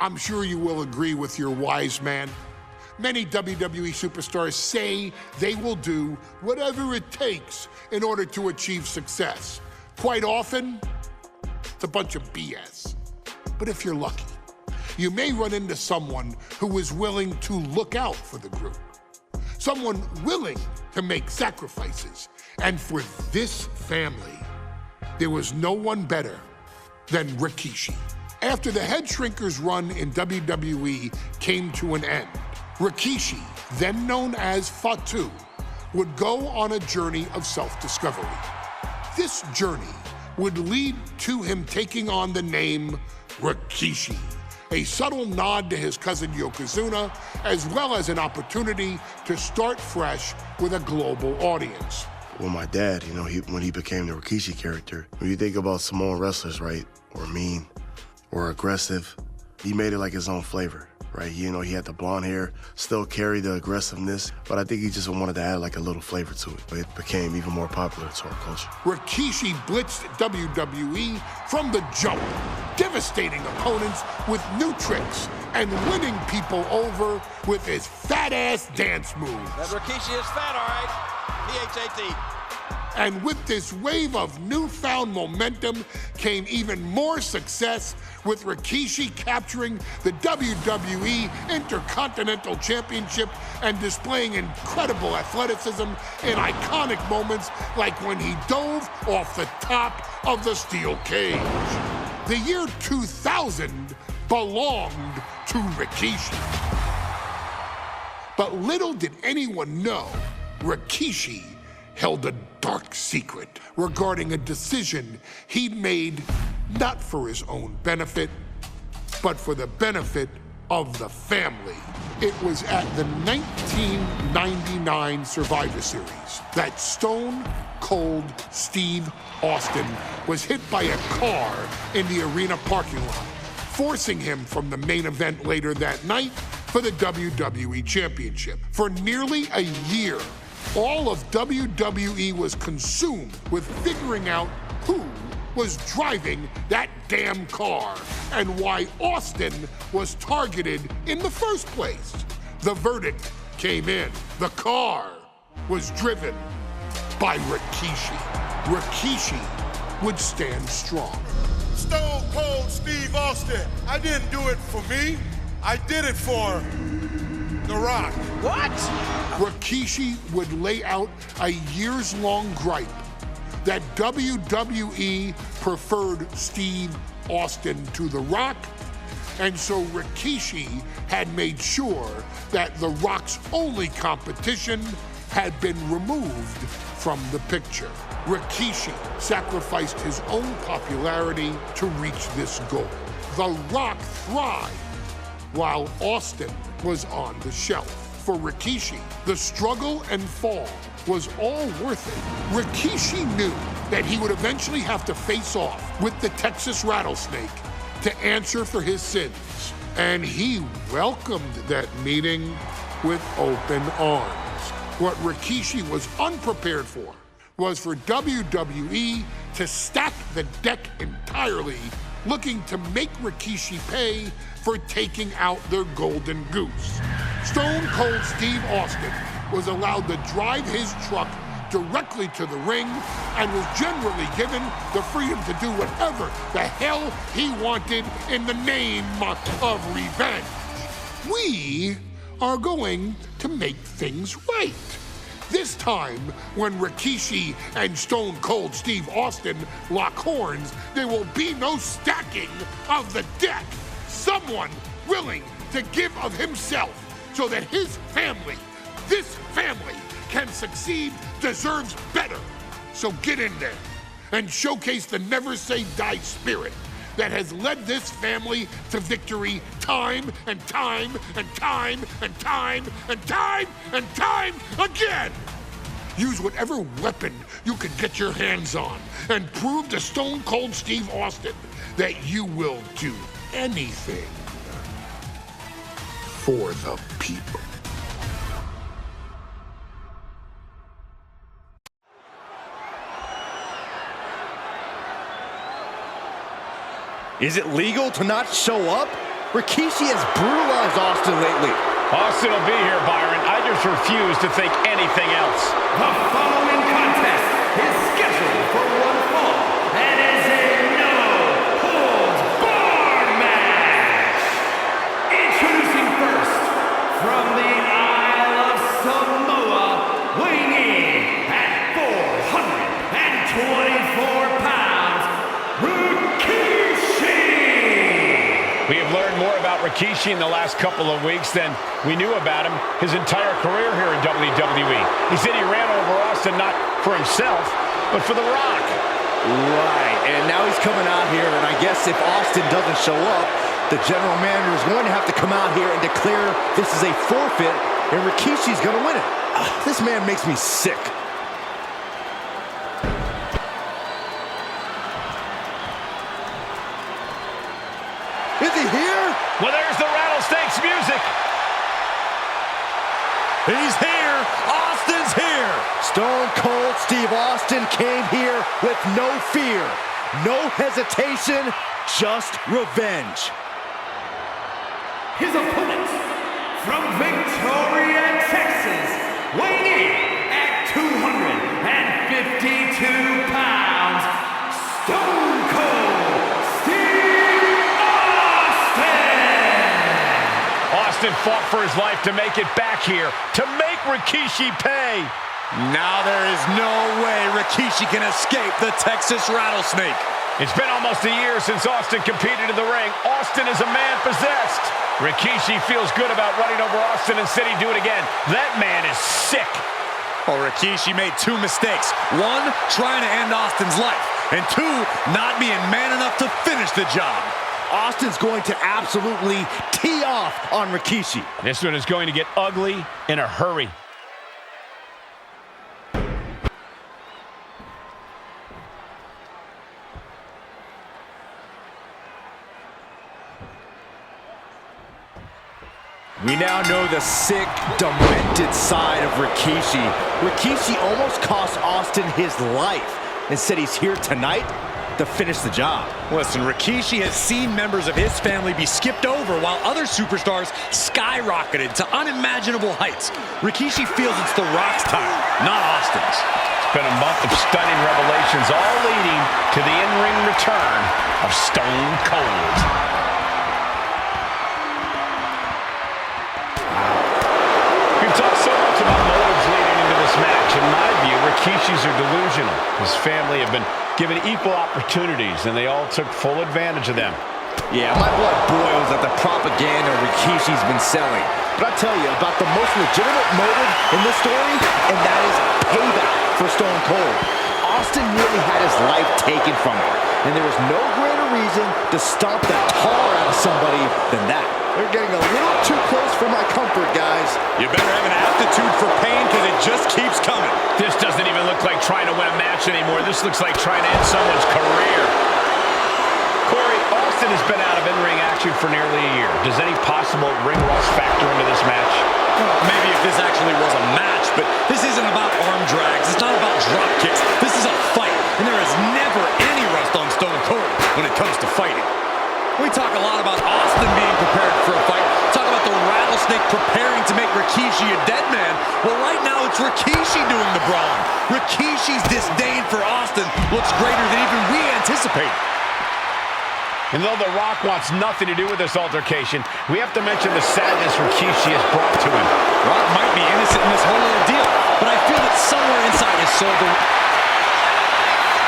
I'm sure you will agree with your wise man. Many WWE superstars say they will do whatever it takes in order to achieve success. Quite often, it's a bunch of BS. But if you're lucky, you may run into someone who is willing to look out for the group. Someone willing to make sacrifices. And for this family, there was no one better than Rikishi. After the Head Shrinkers run in WWE came to an end, Rikishi, then known as Fatu, would go on a journey of self-discovery. This journey would lead to him taking on the name Rikishi, a subtle nod to his cousin Yokozuna, as well as an opportunity to start fresh with a global audience. Well, my dad, you know, when he became the Rikishi character, when you think about Samoan wrestlers, right, or mean, or aggressive, he made it like his own flavor, right? You know, he had the blonde hair, still carried the aggressiveness, but I think he just wanted to add like a little flavor to it. But it became even more popular to our culture. Rikishi blitzed WWE from the jump, devastating opponents with new tricks and winning people over with his fat-ass dance moves. That Rikishi is fat, all right. P-H-A-T. And with this wave of newfound momentum came even more success, with Rikishi capturing the WWE Intercontinental Championship and displaying incredible athleticism in iconic moments like when he dove off the top of the steel cage. The year 2000 belonged to Rikishi. But little did anyone know, Rikishi held a dark secret regarding a decision he'd made not for his own benefit, but for the benefit of the family. It was at the 1999 Survivor Series that Stone Cold Steve Austin was hit by a car in the arena parking lot, forcing him from the main event later that night for the WWE Championship. For nearly a year, all of WWE was consumed with figuring out who was driving that damn car and why Austin was targeted in the first place. The verdict came in. The car was driven by Rikishi. Rikishi would stand strong. Stone Cold Steve Austin, I didn't do it for me. I did it for The Rock. What? Rikishi would lay out a years-long gripe that WWE preferred Steve Austin to The Rock, and so Rikishi had made sure that The Rock's only competition had been removed from the picture. Rikishi sacrificed his own popularity to reach this goal. The Rock thrived while Austin was on the shelf. For Rikishi, the struggle and fall was all worth it. Rikishi knew that he would eventually have to face off with the Texas Rattlesnake to answer for his sins, and he welcomed that meeting with open arms. What Rikishi was unprepared for was for WWE to stack the deck entirely, looking to make Rikishi pay for taking out their golden goose. Stone Cold Steve Austin was allowed to drive his truck directly to the ring and was generally given the freedom to do whatever the hell he wanted in the name of revenge. We are going to make things right. This time, when Rikishi and Stone Cold Steve Austin lock horns, there will be no stacking of the deck. Someone willing to give of himself so that his family, this family, can succeed, deserves better. So get in there and showcase the never say die spirit that has led this family to victory time and time and time and time and time and time again. Use whatever weapon you can get your hands on and prove to Stone Cold Steve Austin that you will do anything for the people. Is it legal to not show up? Rikishi has brutalized Austin lately. Austin will be here, Byron. I just refuse to think anything else. The following contest is scheduled for one fall and is a no-holds-barred match. Introducing first, from the Isle of Samoa, weighing in at 424 pounds, Rikishi! We have learned more about Rikishi in the last couple of weeks than we knew about him his entire career here in WWE. He said he ran over Austin not for himself, but for The Rock. Right, and now he's coming out here, and I guess if Austin doesn't show up, the general manager is going to have to come out here and declare this is a forfeit, and Rikishi's going to win it. This man makes me sick. Is he here? Well, there's the Rattlesnakes music. He's here. Austin's here. Stone Cold Steve Austin came here with no fear, no hesitation, just revenge. His opponent, from Victoria, Texas, weighing in at 252 pounds, Stone Cold Steve Austin! Austin fought for his life to make it back here, to make Rikishi pay. Now there is no way Rikishi can escape the Texas Rattlesnake. It's been almost a year since Austin competed in the ring. Austin is a man possessed. Rikishi feels good about running over Austin and said he'd do it again. That man is sick. Oh, Rikishi made two mistakes. One, trying to end Austin's life. And two, not being man enough to finish the job. Austin's going to absolutely tee off on Rikishi. This one is going to get ugly in a hurry. We now know the sick, demented side of Rikishi. Rikishi almost cost Austin his life and said he's here tonight to finish the job. Listen, Rikishi has seen members of his family be skipped over while other superstars skyrocketed to unimaginable heights. Rikishi feels it's The Rock's time, not Austin's. It's been a month of stunning revelations, all leading to the in-ring return of Stone Cold. We've talked so much about motives leading into this match. In my view, Rikishis are delusional. His family have been given equal opportunities, and they all took full advantage of them. Yeah, my blood boils at the propaganda Rikishi's been selling. But I tell you about the most legitimate motive in this story, and that is payback for Stone Cold. Austin really had his life taken from him, and there was no greater reason to stomp the tar out of somebody than that. They're getting a little too close for my comfort, guys. You better have an aptitude for pain because it just keeps coming. This doesn't even look like trying to win a match anymore. This looks like trying to end someone's career. Corey, Austin has been out of in-ring action for nearly a year. Does any possible ring rust factor into this match? Well, maybe if this actually was a match, but this isn't about arm drags. It's not about drop kicks. This is a fight, and there is never any rust on Stone Cold when it comes to fighting. We talk a lot about Austin being prepared for a fight. Talk about the Rattlesnake preparing to make Rikishi a dead man. Well, right now it's Rikishi doing the brawling. Rikishi's disdain for Austin looks greater than even we anticipated. And though The Rock wants nothing to do with this altercation, we have to mention the sadness Rikishi has brought to him. Rock might be innocent in this whole ordeal, but I feel that somewhere inside his soul,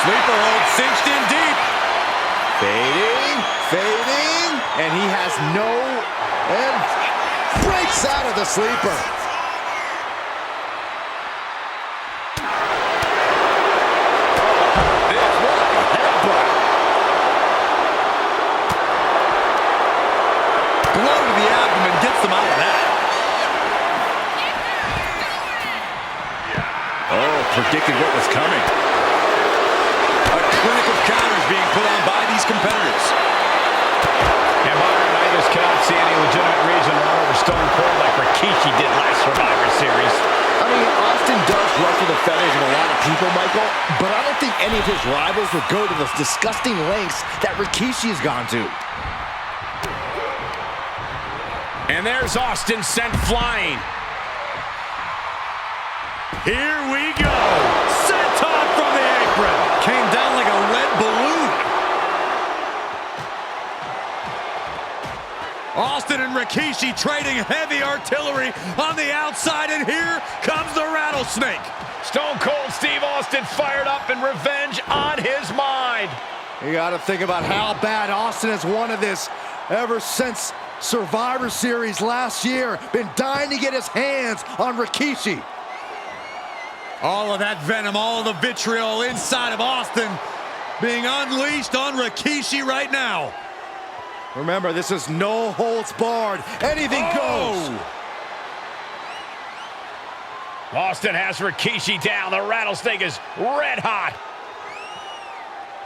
sleeper hold cinched in deep. Fading, and he has and breaks out of the sleeper. This was a headbutt. Blow to the abdomen gets them out of that. Oh, predicted what was coming. A clinic of counters being put on by these competitors. And Byron, I just cannot see any legitimate reason to run over Stone Cold like Rikishi did last Survivor Series. I mean, Austin does ruffle the feathers of a lot of people, Michael, but I don't think any of his rivals would go to the disgusting lengths that Rikishi has gone to. And there's Austin sent flying. Here we go. Senton from the apron. Came down like a red balloon. Austin and Rikishi trading heavy artillery on the outside, and here comes the rattlesnake. Stone Cold Steve Austin fired up and revenge on his mind. You got to think about how bad Austin has wanted this ever since Survivor Series last year. Been dying to get his hands on Rikishi. All of that venom, all of the vitriol inside of Austin being unleashed on Rikishi right now. Remember, this is no holds barred. Anything goes. Austin has Rikishi down. The rattlesnake is red hot.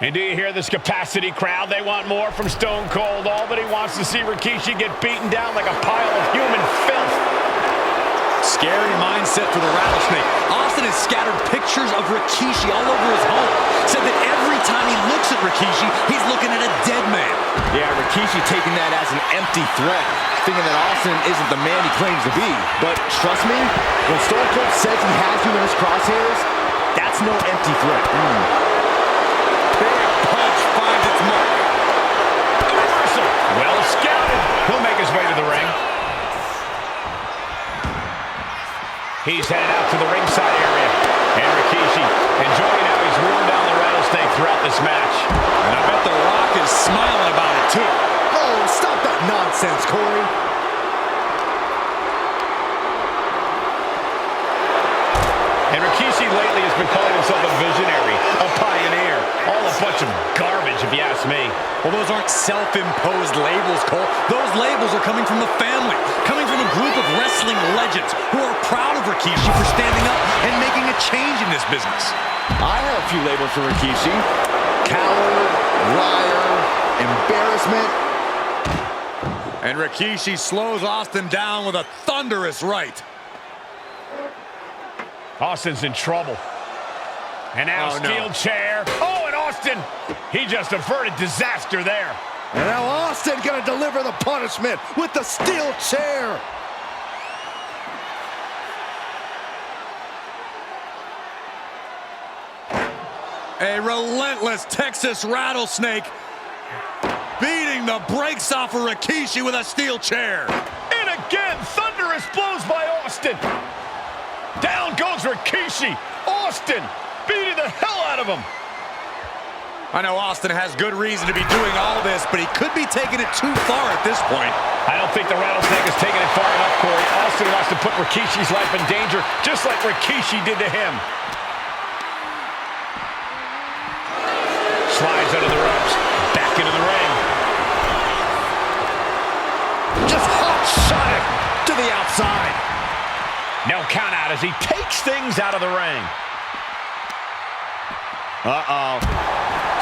And do you hear this capacity crowd? They want more from Stone Cold. All that he wants to see Rikishi get beaten down like a pile of human filth. Scary mindset for the rattlesnake. Austin has scattered pictures of Rikishi all over his home. Said that every time he looks at Rikishi, he's looking at a dead man. Yeah, Rikishi taking that as an empty threat, thinking that Austin isn't the man he claims to be. But trust me, when Stone Cold says he has you in his crosshairs, that's no empty threat. Big punch finds its mark. A reversal. Well scouted. He'll make his way to the ring. He's headed out to the ringside area. And Rikishi enjoying how he's worn down the rattlesnake throughout this match. And I bet The Rock is smiling about it too. Oh, stop that nonsense, Corey. And Rikishi lately has been calling himself a visionary, a pioneer. All a bunch of garbage, if you ask me. Well, those aren't self-imposed labels, Cole. Those labels are coming from the family, coming from a group of wrestling legends who are proud of Rikishi for standing up and making a change in this business. I have a few labels for Rikishi. Coward, liar, embarrassment. And Rikishi slows Austin down with a thunderous right. Austin's in trouble. And now steel chair. Oh, and Austin, he just averted disaster there. And now Austin gonna deliver the punishment with the steel chair. A relentless Texas rattlesnake beating the brakes off of Rikishi with a steel chair. And again, thunderous blows by Austin. Down goes Rikishi. Austin beating the hell out of him. I know Austin has good reason to be doing all this, but he could be taking it too far at this point. I don't think the rattlesnake is taking it far enough, Corey. Austin wants to put Rikishi's life in danger, just like Rikishi did to him. Slides under the ropes, back into the ring. Just hot shot it to the outside. No count out as he takes things out of the ring. Uh-oh.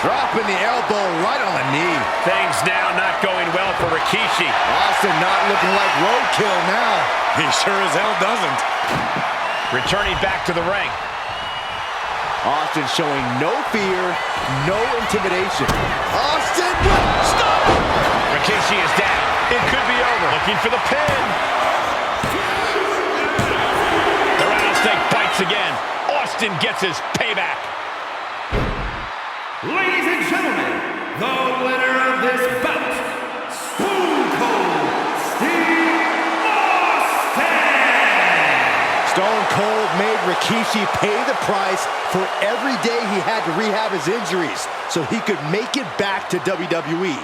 Dropping the elbow right on the knee. Things now not going well for Rikishi. Austin not looking like roadkill now. He sure as hell doesn't. Returning back to the ring. Austin showing no fear, no intimidation. Austin, stop! Rikishi is down. It could be over. Looking for the pin. The rattlesnake bites again. Austin gets his payback. Ladies and gentlemen, the winner of this bout, Stone Cold Steve Austin! Stone Cold made Rikishi pay the price for every day he had to rehab his injuries so he could make it back to WWE.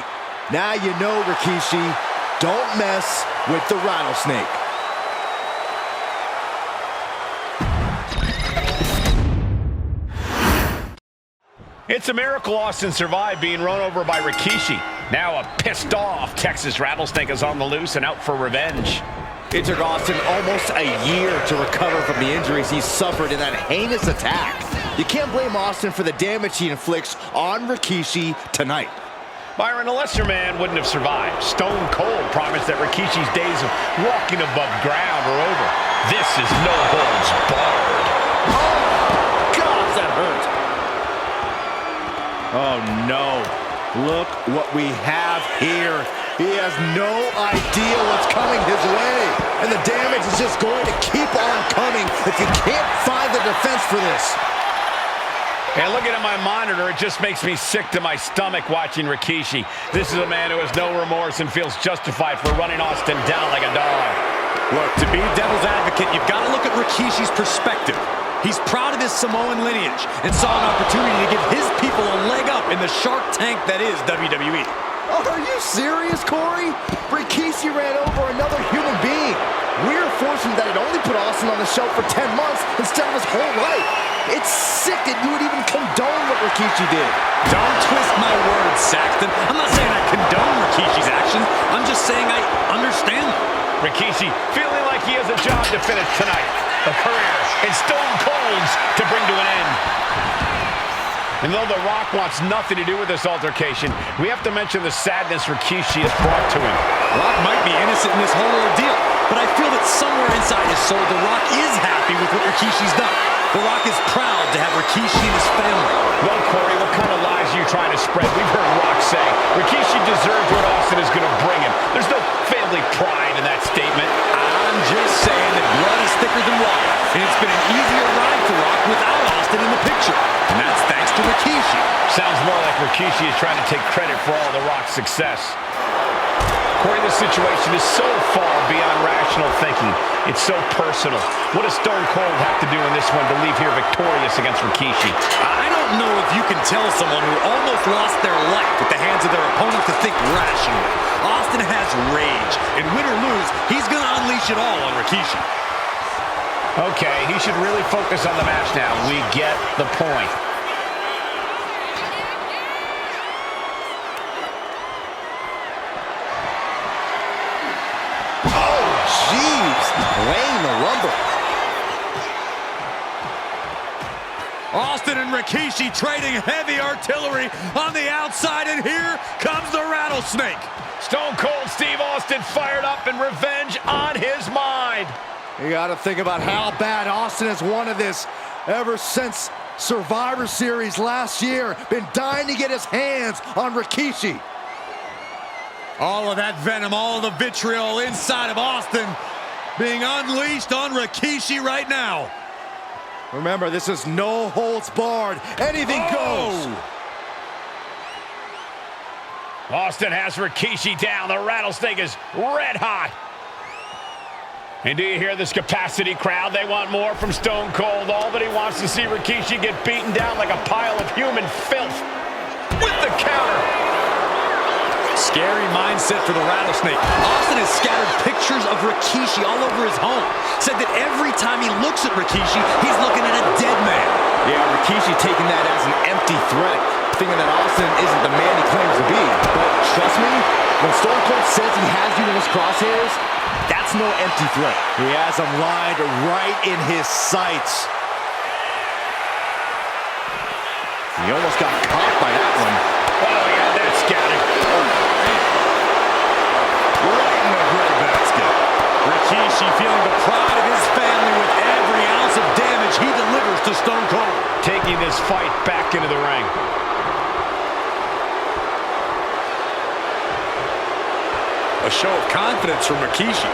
Now you know, Rikishi, don't mess with the rattlesnake. It's a miracle Austin survived being run over by Rikishi. Now a pissed off Texas rattlesnake is on the loose and out for revenge. It took Austin almost a year to recover from the injuries he suffered in that heinous attack. You can't blame Austin for the damage he inflicts on Rikishi tonight. Byron, a lesser man wouldn't have survived. Stone Cold promised that Rikishi's days of walking above ground are over. This is no holds barred. Oh, God, that hurt. Oh no, look what we have here. He has no idea what's coming his way. And the damage is just going to keep on coming if you can't find the defense for this. And looking at my monitor, it just makes me sick to my stomach watching Rikishi. This is a man who has no remorse and feels justified for running Austin down like a dog. Look, to be devil's advocate, you've got to look at Rikishi's perspective. He's proud of his Samoan lineage and saw an opportunity to give his people a leg up in the shark tank that is WWE. Oh, are you serious, Corey? Rikishi ran over another human being. We're fortunate that it only put Austin on the shelf for 10 months instead of his whole life. It's sick that you would even condone what Rikishi did. Don't twist my words, Saxton. I'm not saying I condone Rikishi's actions. I'm just saying I understand them. Rikishi feeling like he has a job to finish tonight. A career in Stone Cold's to bring to an end. And though The Rock wants nothing to do with this altercation, we have to mention the sadness Rikishi has brought to him. Rock might be innocent in this whole ordeal, but I feel that somewhere inside his soul, The Rock is happy with what Rikishi's done. The Rock is proud to have Rikishi and his family. Well, Corey, what kind of lies are you trying to spread? We've heard Rock say Rikishi deserves what Austin is going to bring him. There's no family pride in that statement. I'm just saying that blood is thicker than water, and it's been an easier ride for Rock without Austin in the picture. And that's thanks to Rikishi. Sounds more like Rikishi is trying to take credit for all the Rock's success. Corey, this situation is so far beyond rational thinking. It's so personal. What does Stone Cold have to do in this one to leave here victorious against Rikishi? I don't know if you can tell someone who almost lost their life at the hands of their opponent to think rationally. Austin has rage, and win or lose, he's going to unleash it all on Rikishi. Okay, he should really focus on the match now. We get the point. Laying the lumber. Austin and Rikishi trading heavy artillery on the outside, and here comes the rattlesnake. Stone Cold Steve Austin fired up and revenge on his mind. You got to think about how bad Austin has wanted this ever since Survivor Series last year. Been dying to get his hands on Rikishi. All of that venom, all of the vitriol inside of Austin being unleashed on Rikishi right now. Remember, this is no holds barred. Anything goes. Austin has Rikishi down. The rattlesnake is red hot. And do you hear this capacity crowd? They want more from Stone Cold. All that he wants to see Rikishi get beaten down like a pile of human filth. With the counter. Scary mindset for the rattlesnake. Austin has scattered pictures of Rikishi all over his home. Said that every time he looks at Rikishi, he's looking at a dead man. Yeah, Rikishi taking that as an empty threat, thinking that Austin isn't the man he claims to be. But trust me, when Stone Cold says he has you in his crosshairs, that's no empty threat. He has him lined right in his sights. He almost got caught by that one. Oh, yeah, that's scouted. Right in the breadbasket. Rikishi feeling the pride of his family with every ounce of damage he delivers to Stone Cold. Taking this fight back into the ring. A show of confidence from Rikishi.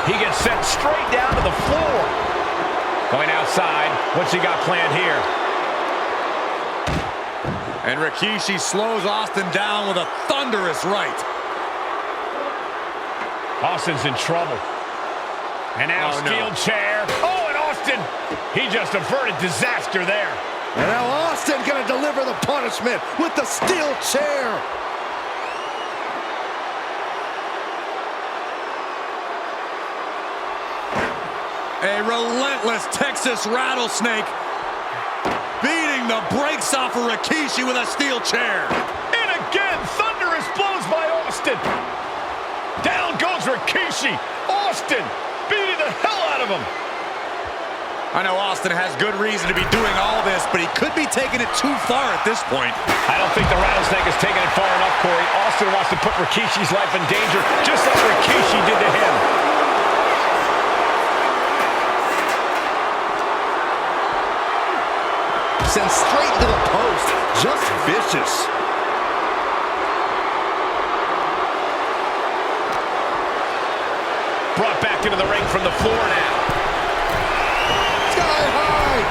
He gets sent straight down to the floor. Going outside. What's he got planned here? And Rikishi slows Austin down with a thunderous right. Austin's in trouble. And now steel chair. Oh, and Austin, he just averted disaster there. And now Austin gonna deliver the punishment with the steel chair. A relentless Texas rattlesnake beating the brakes off of Rikishi with a steel chair. And again, thunderous blows by Austin. Down goes Rikishi. Austin beating the hell out of him. I know Austin has good reason to be doing all this, but he could be taking it too far at this point. I don't think the rattlesnake is taking it far enough, Corey. Austin wants to put Rikishi's life in danger, just like Rikishi did to him. sent straight to the post. Just vicious. Brought back into the ring from the floor now. Sky high.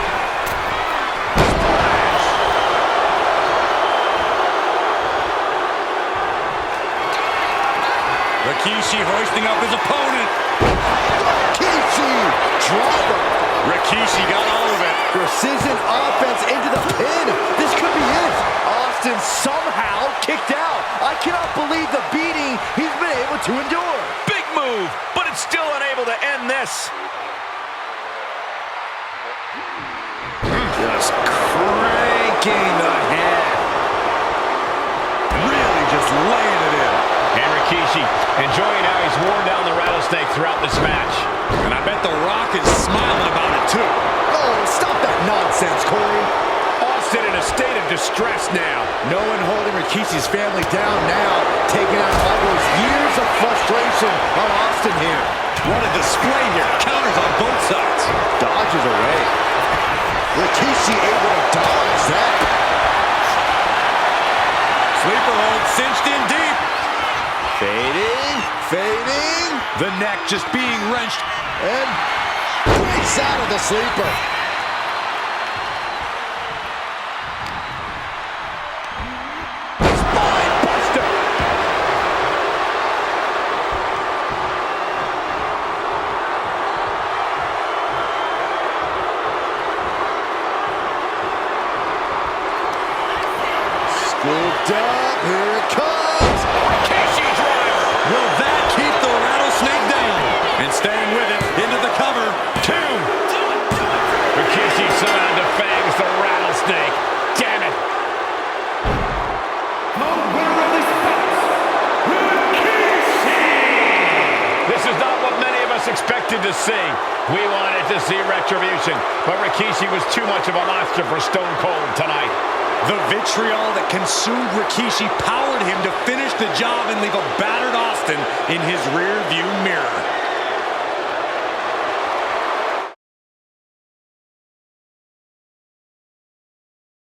Rikishi hoisting up his opponent. Rikishi, driver. Rikishi got all of it. Precision offense into the pin. This could be it. Austin somehow kicked out. I cannot believe the beating he's been able to endure. Big move, but it's still unable to end this. Just cranking the head. Really just laying it in. And Rikishi enjoying how he's worn down the rattlesnake throughout this match. And I bet The Rock is smiling about it too. Oh, stop that nonsense, Corey. Austin in a state of distress now. No one holding Rikishi's family down now, taking out all those years of frustration on Austin here. What a display here. Counters on both sides. Dodges away. Rikishi able to dodge that. Sleeper hold cinched in deep. Fading, fading. The neck just being wrenched. And breaks out of the sleeper. Spine buster. Scooped up, here it comes. Rikishi driver. Will that keep the rattlesnake down? And staying with it into the cover. 2. Rikishi somehow defangs the rattlesnake. Damn it. The winner of this bout, Rikishi! This is not what many of us expected to see. We wanted to see retribution, but Rikishi was too much of a monster for Stone Cold tonight. The vitriol that consumed Rikishi powered him to finish the job and leave a battered Austin in his rear view mirror.